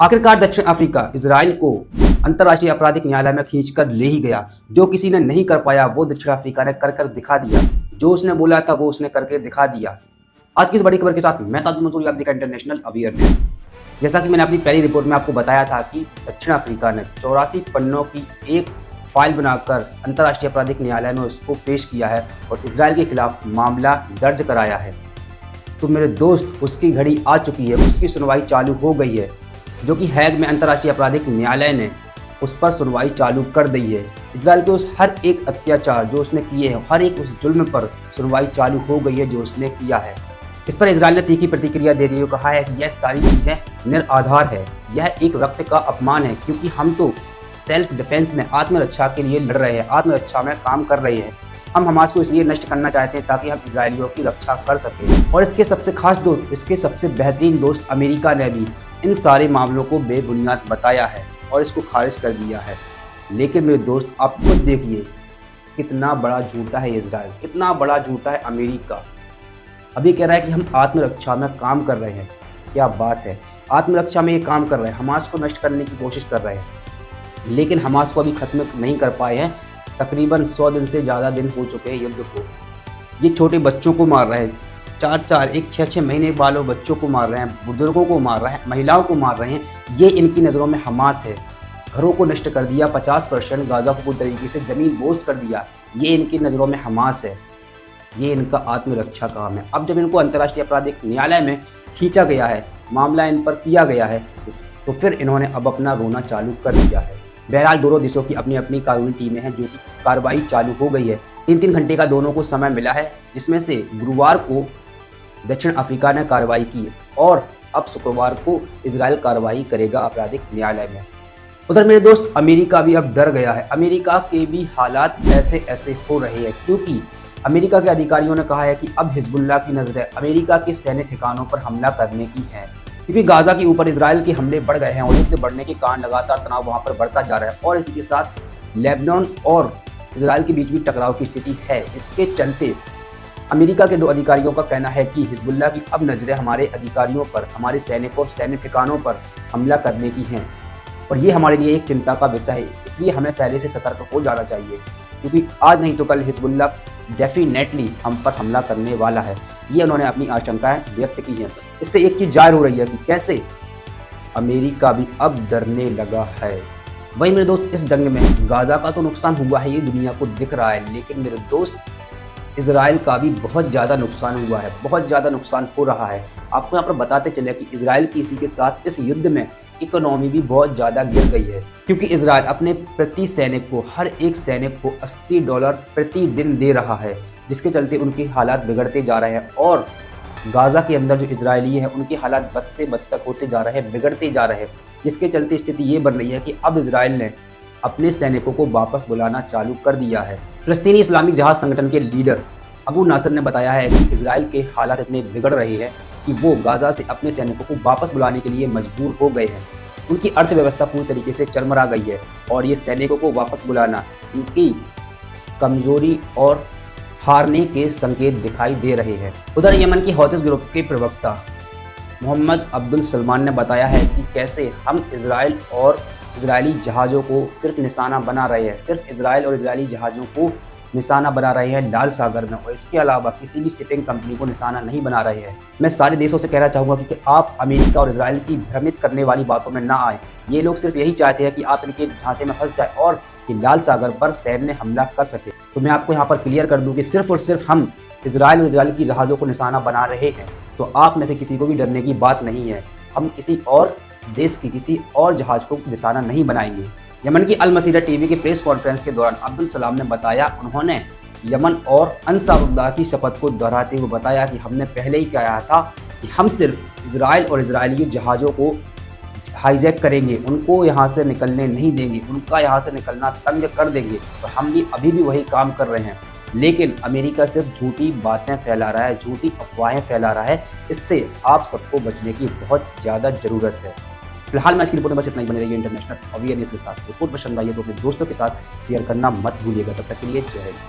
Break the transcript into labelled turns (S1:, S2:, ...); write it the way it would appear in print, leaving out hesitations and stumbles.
S1: आखिरकार दक्षिण Africa Israel को अंतर्राष्ट्रीय आपराधिक न्यायालय में खींचकर ले ही गया। जो किसी ने नहीं कर पाया वो दक्षिण अफ्रीका ने कर दिखा दिया। जो उसने बोला था वो उसने करके दिखा दिया। आज की इस बड़ी खबर के साथ मैं ताजुल मंसूरी, आप देख रहे हैं इंटरनेशनल अवेयरनेस। जैसा कि मैंने अपनी पहली रिपोर्ट में आपको बताया था कि दक्षिण अफ्रीका ने 84 पन्नों की एक फाइल बनाकर अंतर्राष्ट्रीय आपराधिक न्यायालय में उसको पेश किया है और इजराइल के खिलाफ मामला दर्ज कराया है। तो मेरे दोस्त, उसकी घड़ी आ चुकी है, उसकी सुनवाई चालू हो गई है, जो कि हैग में अंतर्राष्ट्रीय आपराधिक न्यायालय ने उस पर सुनवाई चालू कर दी है। इजराइल के उस हर एक अत्याचार जो उसने किए हैं, हर एक उस जुल्म पर सुनवाई चालू हो गई है जो उसने किया है। इस पर इजराइल ने तीखी प्रतिक्रिया दे दी और कहा है कि यह सारी चीज़ें निराधार है, यह एक रक्त का अपमान है, क्योंकि हम तो सेल्फ डिफेंस में आत्मरक्षा के लिए लड़ रहे हैं, आत्मरक्षा में काम कर रहे हैं। हम हमास को इसलिए नष्ट करना चाहते हैं ताकि हम इजरायलियों की रक्षा कर सकें। और इसके सबसे खास दोस्त, इसके सबसे बेहतरीन दोस्त अमेरिका ने भी इन सारे मामलों को बेबुनियाद बताया है और इसको खारिज कर दिया है। लेकिन मेरे दोस्त, आप खुद देखिए कितना बड़ा झूठा है इजराइल, कितना बड़ा झूठा है अमेरिका। अभी कह रहा है कि हम आत्मरक्षा में काम कर रहे हैं। क्या बात है, आत्मरक्षा में ये काम कर रहे हैं, हमास को नष्ट करने की कोशिश कर रहे हैं, लेकिन हमास को अभी खत्म नहीं कर पाए हैं। तकरीबन 100 दिन से ज़्यादा दिन हो चुके हैं युद्ध को। ये छोटे बच्चों को मार रहे हैं, 6-6 महीने वालों बच्चों को मार रहे हैं, बुजुर्गों को मार रहे हैं, महिलाओं को मार रहे हैं। ये इनकी नज़रों में हमास है। घरों को नष्ट कर दिया, 50% गाज़ा को पूरी तरीके से ज़मीन बोझ कर दिया। ये इनकी नज़रों में हमास है, ये इनका आत्मरक्षा काम है। अब जब इनको अंतर्राष्ट्रीय आपराधिक न्यायालय में खींचा गया है, मामला इन पर किया गया है, तो फिर इन्होंने अब अपना रोना चालू कर दिया है। बहरहाल दोनों देशों की अपनी अपनी कानूनी टीमें हैं जो कि कार्रवाई चालू हो गई है। 3-3 घंटे का दोनों को समय मिला है, जिसमें से गुरुवार को दक्षिण अफ्रीका ने कार्रवाई की और अब शुक्रवार को इजराइल कार्रवाई करेगा आपराधिक न्यायालय में। उधर मेरे दोस्त, अमेरिका भी अब डर गया है। अमेरिका के भी हालात ऐसे ऐसे हो रहे हैं, क्योंकि अमेरिका के अधिकारियों ने कहा है कि अब हिजबुल्लाह की नज़रें अमेरिका के सैन्य ठिकानों पर हमला करने की है, क्योंकि गाज़ा के ऊपर इजराइल के हमले बढ़ गए हैं और युद्ध बढ़ने के कारण लगातार तनाव वहां पर बढ़ता जा रहा है और इसी के साथ लेबनान और इजराइल के बीच भी टकराव की स्थिति है। इसके चलते अमेरिका के 2 अधिकारियों का कहना है कि हिजबुल्लाह की अब नज़रें हमारे अधिकारियों पर, हमारे सैनिकों, सैन्य ठिकानों पर हमला करने की हैं और ये हमारे लिए एक चिंता का विषय है। इसलिए हमें पहले से सतर्क हो जाना चाहिए, क्योंकि आज नहीं तो कल हिजबुल्लाह डेफिनेटली हम पर हमला करने वाला है। ये उन्होंने अपनी आशंकाएं व्यक्त की हैं। इससे एक चीज़ जाहिर हो रही है कि कैसे अमेरिका भी अब डरने लगा है। वहीं मेरे दोस्त, इस जंग में गाज़ा का तो नुकसान हुआ है, ये दुनिया को दिख रहा है, लेकिन मेरे दोस्त इजराइल का भी बहुत ज़्यादा नुकसान हुआ है, बहुत ज़्यादा नुकसान हो रहा है। आपको यहाँ पर बताते चले कि इजराइल की इसी के साथ इस युद्ध में इकोनॉमी भी बहुत ज़्यादा गिर गई है, क्योंकि इजराइल अपने प्रति सैनिक को, हर एक सैनिक को $80 प्रतिदिन दे रहा है, जिसके चलते उनके हालात बिगड़ते जा रहे हैं और गाज़ा के अंदर जो इजरायली हैं उनके हालात बद से बदतर होते जा रहे हैं, बिगड़ते जा रहे हैं, जिसके चलते स्थिति ये बन रही है कि अब इजराइल ने अपने सैनिकों को वापस बुलाना चालू कर दिया है। फिलिस्तीनी इस्लामिक जहाज संगठन के लीडर अबू नासर ने बताया है कि इजराइल के हालात इतने बिगड़ रहे हैं कि वो गाज़ा से अपने सैनिकों को वापस बुलाने के लिए मजबूर हो गए हैं। उनकी अर्थव्यवस्था पूरी तरीके से चरमरा गई है और ये सैनिकों को वापस बुलाना इनकी कमजोरी और हारने के संकेत दिखाई दे रहे हैं। उधर यमन की हौतिस ग्रुप के प्रवक्ता मोहम्मद अब्दुल सलमान ने बताया है कि कैसे हम इजराइल और इजरायली जहाज़ों को सिर्फ निशाना बना रहे हैं, सिर्फ इजराइल और इजरायली जहाज़ों को निशाना बना रहे हैं लाल सागर में, और इसके अलावा किसी भी शिपिंग कंपनी को निशाना नहीं बना रहे हैं। मैं सारे देशों से कहना चाहूँगा कि आप अमेरिका और इजराइल की भ्रमित करने वाली बातों में ना आए। ये लोग सिर्फ यही चाहते हैं कि आप इनके झांसे में फंस जाए और कि लाल सागर पर सैन्य हमला कर सके। तो मैं आपको यहाँ पर क्लियर कर दूँ कि सिर्फ और सिर्फ हम इजराइल और इजराइल की जहाज़ों को निशाना बना रहे हैं, तो आप में से किसी को भी डरने की बात नहीं है। हम किसी और देश की, किसी और जहाज़ को निशाना नहीं बनाएंगे। यमन की अल मसीरा टीवी की प्रेस कॉन्फ्रेंस के दौरान अब्दुल सलाम ने बताया, उन्होंने यमन और अंसारुल्लाह की शपथ को दोहराते हुए बताया कि हमने पहले ही कहा था कि हम सिर्फ इजराइल और इजरायली जहाज़ों को हाईजैक करेंगे, उनको यहाँ से निकलने नहीं देंगे, उनका यहाँ से निकलना तंग कर देंगे, और हम भी अभी भी वही काम कर रहे हैं। लेकिन अमेरिका सिर्फ झूठी बातें फैला रहा है, झूठी अफवाहें फैला रहा है। इससे आप सबको बचने की बहुत ज़्यादा ज़रूरत है। फिलहाल मैं आज की रिपोर्ट में बस इतना ही। बने रहिए इंटरनेशनल अवेयरनेस के साथ। रिपोर्ट पसंद आई है तो अपने दोस्तों के साथ शेयर करना मत भूलिएगा। तब तक के लिए जय हिंद।